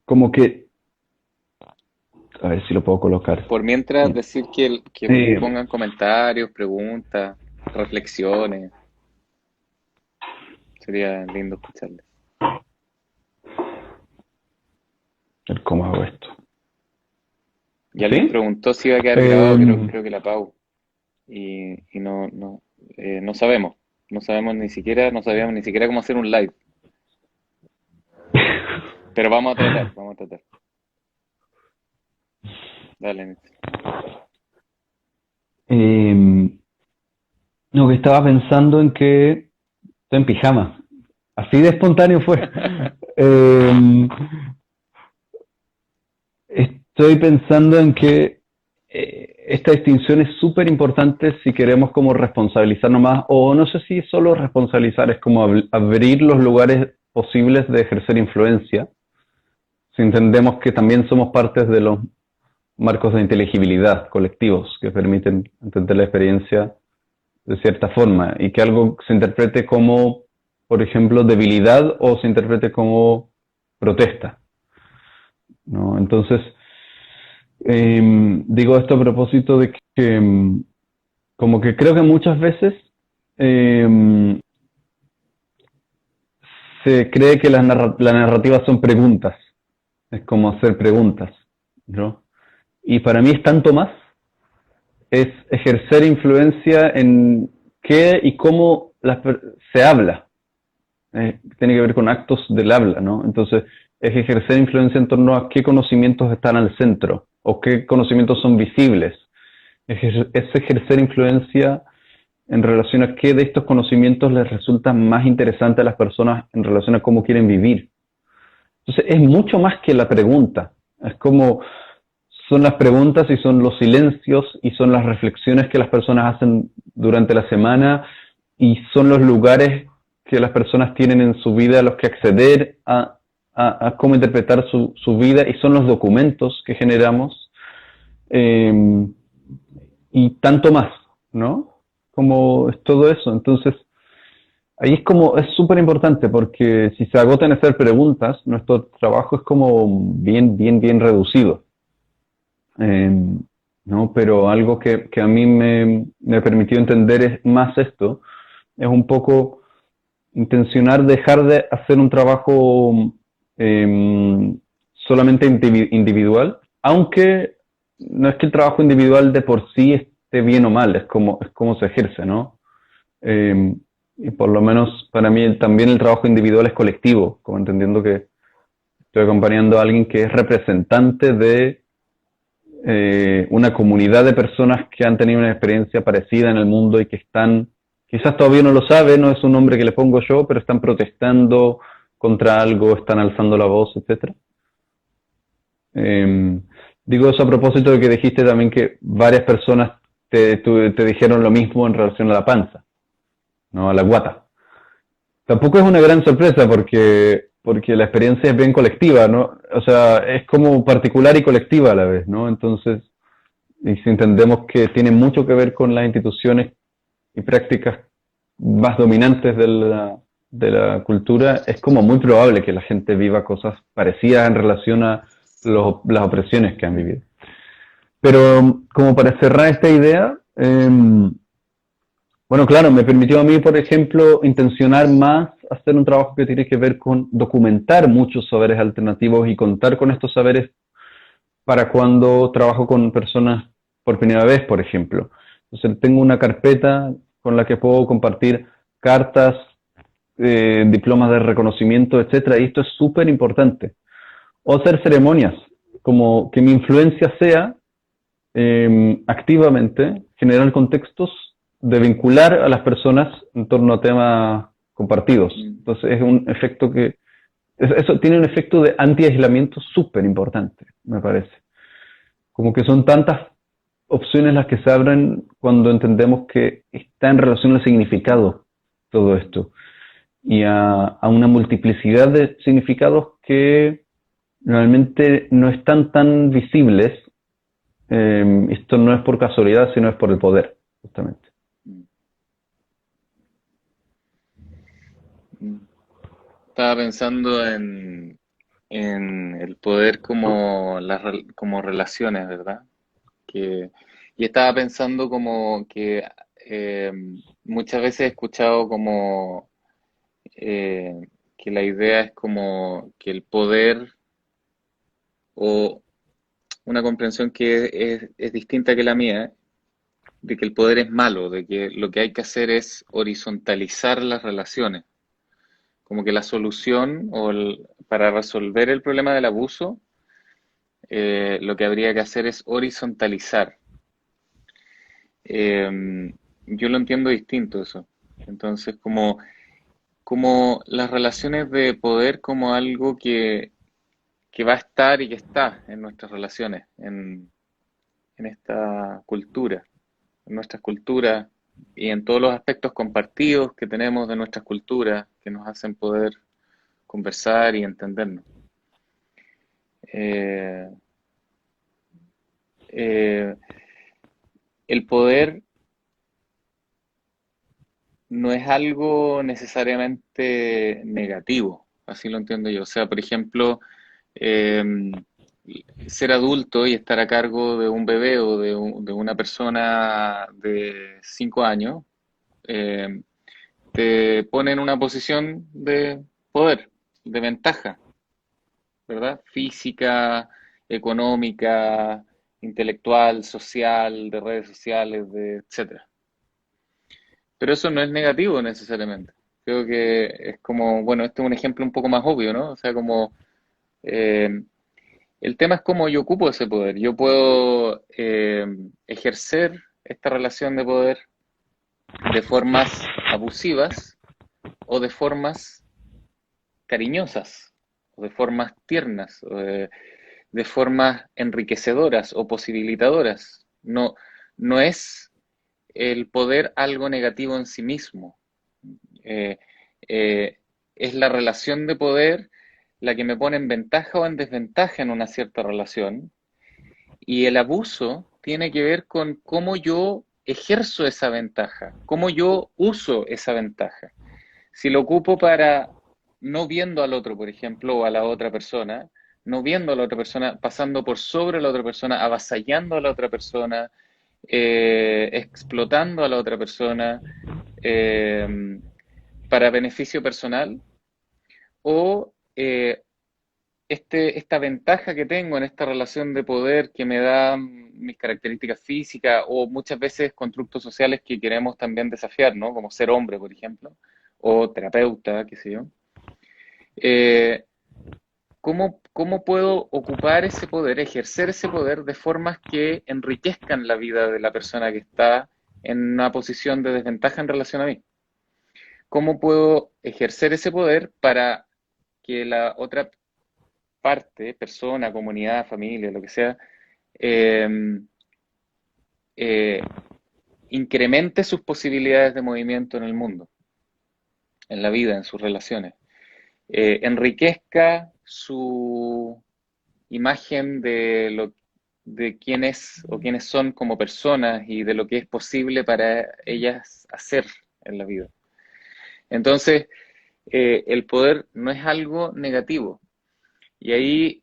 Como que, a ver si lo puedo colocar. Por mientras, decir que Sí. pongan comentarios, preguntas, reflexiones. Sería lindo escucharles. ¿Cómo hago esto? Y alguien ¿Sí? preguntó si iba a quedar grabado, creo que la Pau. Y no sabemos. No sabíamos ni siquiera cómo hacer un live. Pero vamos a tratar. Dale, Néstor. No, que estaba pensando en que estoy en pijama. Así de espontáneo fue. Estoy pensando en que esta distinción es súper importante si queremos como responsabilizarnos más, o no sé si solo responsabilizar, es como abrir los lugares posibles de ejercer influencia, si entendemos que también somos partes de los marcos de inteligibilidad colectivos que permiten entender la experiencia de cierta forma y que algo se interprete como, por ejemplo, debilidad o se interprete como protesta, ¿no? Entonces, digo esto a propósito de que como que creo que muchas veces se cree que las narrativas son preguntas, es como hacer preguntas, ¿no? Y para mí es tanto más, es ejercer influencia en qué y cómo se habla. Tiene que ver con actos del habla, ¿no? Entonces, es ejercer influencia en torno a qué conocimientos están al centro o qué conocimientos son visibles. Es ejercer influencia en relación a qué de estos conocimientos les resulta más interesante a las personas en relación a cómo quieren vivir. Entonces, es mucho más que la pregunta. Es como son las preguntas y son los silencios y son las reflexiones que las personas hacen durante la semana y son los lugares que las personas tienen en su vida a los que acceder a cómo interpretar su vida y son los documentos que generamos eh, y tanto más, ¿no? Como es todo eso. Entonces, ahí es como, es súper importante porque si se agotan a hacer preguntas, nuestro trabajo es como bien reducido. Eh, ¿No? Pero algo que a mí me permitió entender es más esto, es un poco intencionar dejar de hacer un trabajo solamente individual, aunque no es que el trabajo individual de por sí esté bien o mal, es como se ejerce, ¿no? Eh, y por lo menos para mí también el trabajo individual es colectivo, como entendiendo que estoy acompañando a alguien que es representante de una comunidad de personas que han tenido una experiencia parecida en el mundo y que están, quizás todavía no lo sabe, no es un nombre que le pongo yo, pero están protestando contra algo, están alzando la voz, etcétera. Eh, Digo eso a propósito de que dijiste también que varias personas te dijeron lo mismo en relación a la panza, ¿no? A la guata. Tampoco es una gran sorpresa porque la experiencia es bien colectiva, ¿no? O sea, es como particular y colectiva a la vez, ¿no? Entonces, y si entendemos que tiene mucho que ver con las instituciones y prácticas más dominantes de la cultura, es como muy probable que la gente viva cosas parecidas en relación a las opresiones que han vivido. Pero como para cerrar esta idea, bueno, claro, me permitió a mí, por ejemplo, intencionar más hacer un trabajo que tiene que ver con documentar muchos saberes alternativos y contar con estos saberes para cuando trabajo con personas por primera vez, por ejemplo. Entonces tengo una carpeta con la que puedo compartir cartas, diplomas de reconocimiento, etcétera, y esto es súper importante. O hacer ceremonias, como que mi influencia sea activamente generar contextos de vincular a las personas en torno a temas compartidos. Entonces es un efecto que eso tiene un efecto de anti-aislamiento súper importante, me parece. Como que son tantas opciones las que se abren cuando entendemos que está en relación al significado todo esto y a una multiplicidad de significados que realmente no están tan visibles. Esto no es por casualidad, sino es por el poder, justamente. Estaba pensando en el poder como, como relaciones, ¿verdad? Que, y estaba pensando como que eh, muchas veces he escuchado como que la idea es como que el poder o una comprensión que es distinta que la mía, de que el poder es malo, de que lo que hay que hacer es horizontalizar las relaciones, como que la solución para resolver el problema del abuso, lo que habría que hacer es horizontalizar. Yo lo entiendo distinto eso. Entonces, como las relaciones de poder como algo que va a estar y que está en nuestras relaciones, en esta cultura, en nuestras culturas y en todos los aspectos compartidos que tenemos de nuestras culturas que nos hacen poder conversar y entendernos. Eh, eh, el poder no es algo necesariamente negativo, así lo entiendo yo. O sea, por ejemplo, eh, ser adulto y estar a cargo de un bebé o de una persona de 5 años eh, te pone en una posición de poder, de ventaja, ¿verdad? Física, económica, intelectual, social, de redes sociales, etcétera. pero eso no es negativo necesariamente. Creo que es como, bueno, este es un ejemplo un poco más obvio, ¿no? O sea, como eh, el tema es cómo yo ocupo ese poder. Yo puedo ejercer esta relación de poder de formas abusivas o de formas cariñosas, o de formas tiernas, o de formas enriquecedoras o posibilitadoras. No, no es el poder algo negativo en sí mismo. Eh, eh, es la relación de poder la que me pone en ventaja o en desventaja en una cierta relación. Y el abuso tiene que ver con cómo yo ejerzo esa ventaja, cómo yo uso esa ventaja. Si lo ocupo para no viendo al otro, por ejemplo, o a la otra persona, no viendo a la otra persona, pasando por sobre la otra persona, avasallando a la otra persona, explotando a la otra persona eh, para beneficio personal, o esta ventaja que tengo en esta relación de poder que me da mis características físicas o muchas veces constructos sociales que queremos también desafiar, ¿no? Como ser hombre, por ejemplo, o terapeuta, qué sé yo. Eh, ¿Cómo puedo ocupar ese poder, ejercer ese poder de formas que enriquezcan la vida de la persona que está en una posición de desventaja en relación a mí? ¿Cómo puedo ejercer ese poder para que la otra parte, persona, comunidad, familia, lo que sea, eh, eh, incremente sus posibilidades de movimiento en el mundo, en la vida, en sus relaciones? Enriquezca su imagen de quién es o quiénes son como personas y de lo que es posible para ellas hacer en la vida. Entonces, el poder no es algo negativo. Y ahí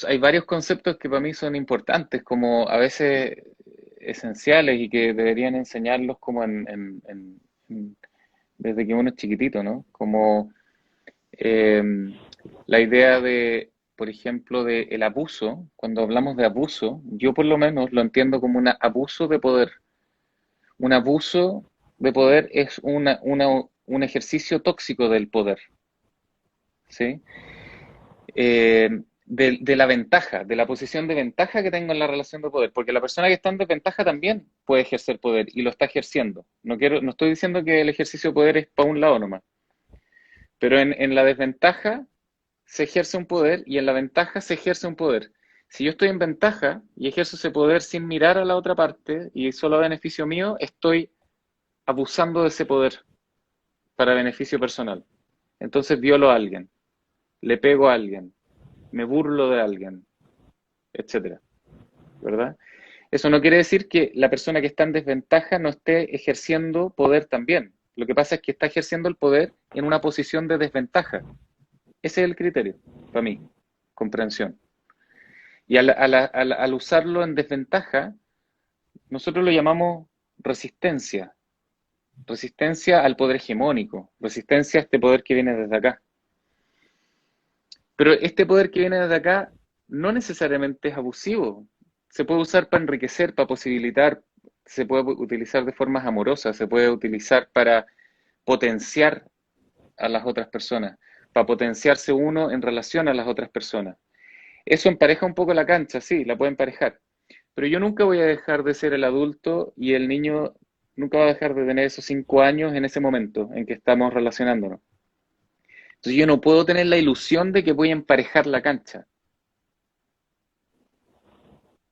hay varios conceptos que para mí son importantes, como a veces esenciales y que deberían enseñarlos como desde que uno es chiquitito, ¿no? Como eh, la idea de, por ejemplo, de el abuso. Cuando hablamos de abuso, yo por lo menos lo entiendo como un abuso de poder. Un abuso de poder es un ejercicio tóxico del poder, ¿sí? De la ventaja, de la posición de ventaja que tengo en la relación de poder, porque la persona que está en desventaja también puede ejercer poder y lo está ejerciendo. No estoy diciendo que el ejercicio de poder es para un lado nomás, pero en la desventaja se ejerce un poder y en la ventaja se ejerce un poder. Si yo estoy en ventaja y ejerzo ese poder sin mirar a la otra parte y solo a beneficio mío, estoy abusando de ese poder para beneficio personal. Entonces violo a alguien, le pego a alguien, me burlo de alguien, etcétera, ¿verdad? Eso no quiere decir que la persona que está en desventaja no esté ejerciendo poder también. Lo que pasa es que está ejerciendo el poder en una posición de desventaja. Ese es el criterio, para mí, comprensión. Y al usarlo en desventaja, nosotros lo llamamos resistencia. Resistencia al poder hegemónico, resistencia a este poder que viene desde acá. Pero este poder que viene desde acá no necesariamente es abusivo. Se puede usar para enriquecer, para posibilitar, se puede utilizar de formas amorosas, se puede utilizar para potenciar a las otras personas, para potenciarse uno en relación a las otras personas. Eso empareja un poco la cancha, sí, la puede emparejar. Pero yo nunca voy a dejar de ser el adulto y el niño nunca va a dejar de tener esos 5 años en ese momento en que estamos relacionándonos. Entonces yo no puedo tener la ilusión de que voy a emparejar la cancha,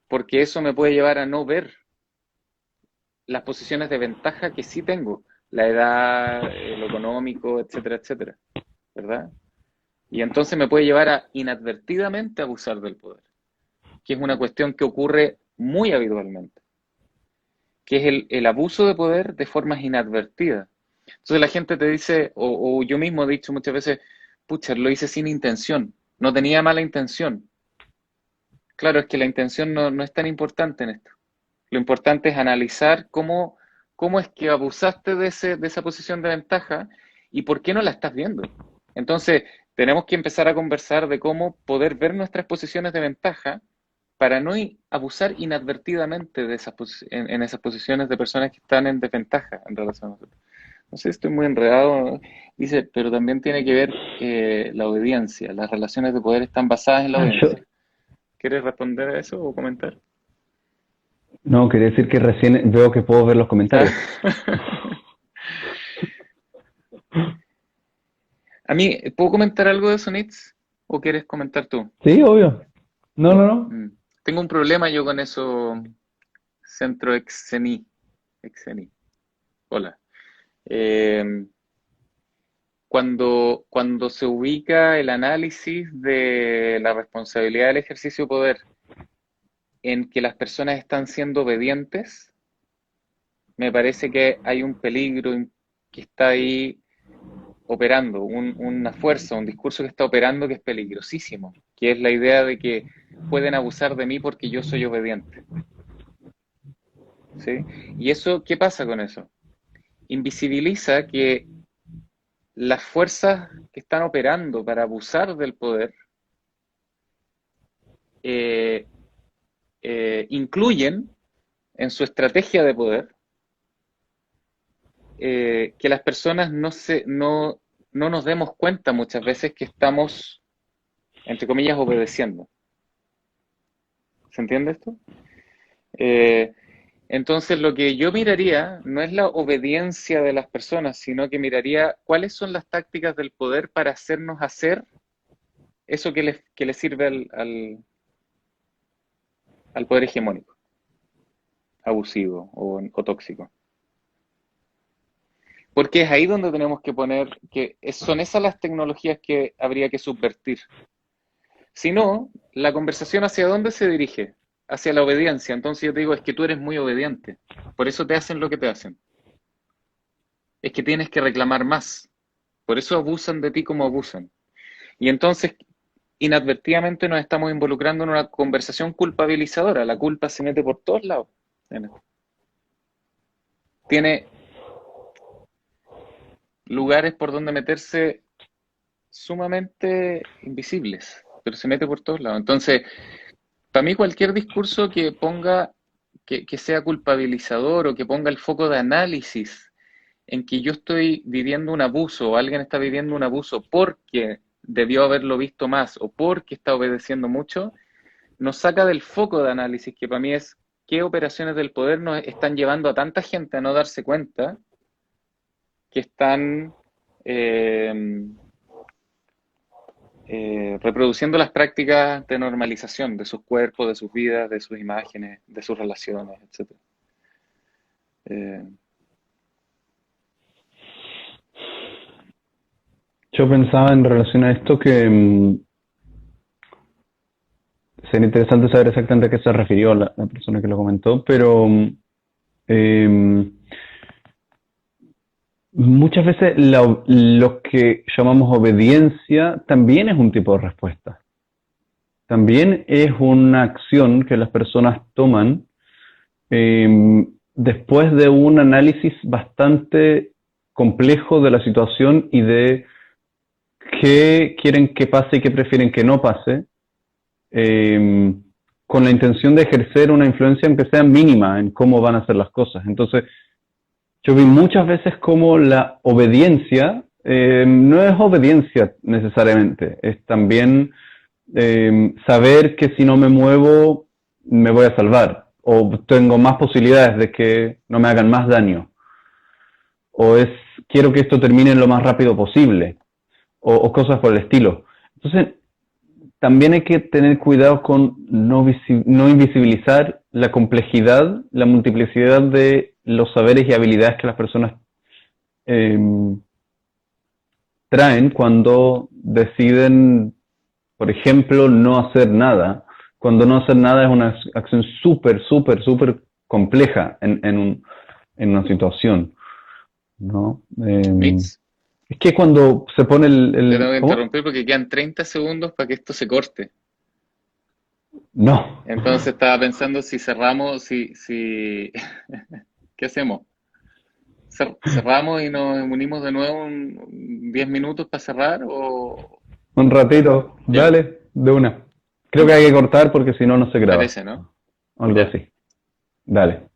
porque eso me puede llevar a no ver las posiciones de ventaja que sí tengo, la edad, lo económico, etcétera, etcétera, ¿verdad? Y entonces me puede llevar a inadvertidamente abusar del poder, que es una cuestión que ocurre muy habitualmente, que es el abuso de poder de formas inadvertidas. Entonces la gente te dice, o yo mismo he dicho muchas veces, pucha, lo hice sin intención, no tenía mala intención. Claro, es que la intención no es tan importante en esto. Lo importante es analizar cómo es que abusaste de esa posición de ventaja y por qué no la estás viendo. Entonces, tenemos que empezar a conversar de cómo poder ver nuestras posiciones de ventaja para no abusar inadvertidamente de en esas posiciones de personas que están en desventaja en relación a nosotros. No sé, estoy muy enredado, ¿no? Dice, pero también tiene que ver la obediencia. Las relaciones de poder están basadas en la Yo, obediencia. ¿Quieres responder a eso o comentar? no, quería decir que recién veo que puedo ver los comentarios. A mí, ¿puedo comentar algo de eso, Nitz? ¿O quieres comentar tú? Sí, obvio. No, no, no. Mm. Tengo un problema yo con eso, centro exeni. Exeni. Hola. Eh, cuando se ubica el análisis de la responsabilidad del ejercicio de poder en que las personas están siendo obedientes, me parece que hay un peligro que está ahí operando, una fuerza, un discurso que está operando que es peligrosísimo, que es la idea de que pueden abusar de mí porque yo soy obediente. ¿Sí? ¿Y eso qué pasa con eso? Invisibiliza que las fuerzas que están operando para abusar del poder eh, incluyen en su estrategia de poder que las personas no nos demos cuenta muchas veces que estamos, entre comillas, obedeciendo. ¿Se entiende esto? Eh, entonces, lo que yo miraría no es la obediencia de las personas, sino que miraría cuáles son las tácticas del poder para hacernos hacer eso que le sirve al poder hegemónico, abusivo o tóxico. Porque es ahí donde tenemos que poner que son esas las tecnologías que habría que subvertir. Si no, la conversación hacia dónde se dirige, hacia la obediencia. Entonces yo te digo, es que tú eres muy obediente, por eso te hacen lo que te hacen. Es que tienes que reclamar más, por eso abusan de ti como abusan. Y entonces, inadvertidamente nos estamos involucrando en una conversación culpabilizadora. La culpa se mete por todos lados. Tiene lugares por donde meterse sumamente invisibles, pero se mete por todos lados. Entonces, para mí cualquier discurso que ponga, que sea culpabilizador o que ponga el foco de análisis en que yo estoy viviendo un abuso o alguien está viviendo un abuso porque debió haberlo visto más o porque está obedeciendo mucho, nos saca del foco de análisis que para mí es qué operaciones del poder nos están llevando a tanta gente a no darse cuenta que están reproduciendo las prácticas de normalización de sus cuerpos, de sus vidas, de sus imágenes, de sus relaciones, etc. Yo pensaba en relación a esto que sería interesante saber exactamente a qué se refirió la persona que lo comentó, pero muchas veces lo que llamamos obediencia también es un tipo de respuesta. También es una acción que las personas toman después de un análisis bastante complejo de la situación y de qué quieren que pase y qué prefieren que no pase, con la intención de ejercer una influencia aunque sea mínima en cómo van a ser las cosas. Entonces, yo vi muchas veces como la obediencia no es obediencia necesariamente, es también saber que si no me muevo me voy a salvar, o tengo más posibilidades de que no me hagan más daño, o es quiero que esto termine lo más rápido posible, o cosas por el estilo. Entonces, también hay que tener cuidado con no invisibilizar la complejidad, la multiplicidad de los saberes y habilidades que las personas traen cuando deciden, por ejemplo, no hacer nada. Cuando no hacer nada es una acción súper, súper, súper compleja en una situación, ¿no? Mitz, Es que cuando se pone te tengo que ¿cómo? interrumpir porque quedan 30 segundos para que esto se corte. No. Entonces estaba pensando si cerramos, ¿qué hacemos? ¿Cerramos y nos unimos de nuevo 10 minutos para cerrar o Un ratito, ya? dale, de una. creo que hay que cortar porque si no, no se graba. Parece, ¿no? Algo Ya. así. Dale.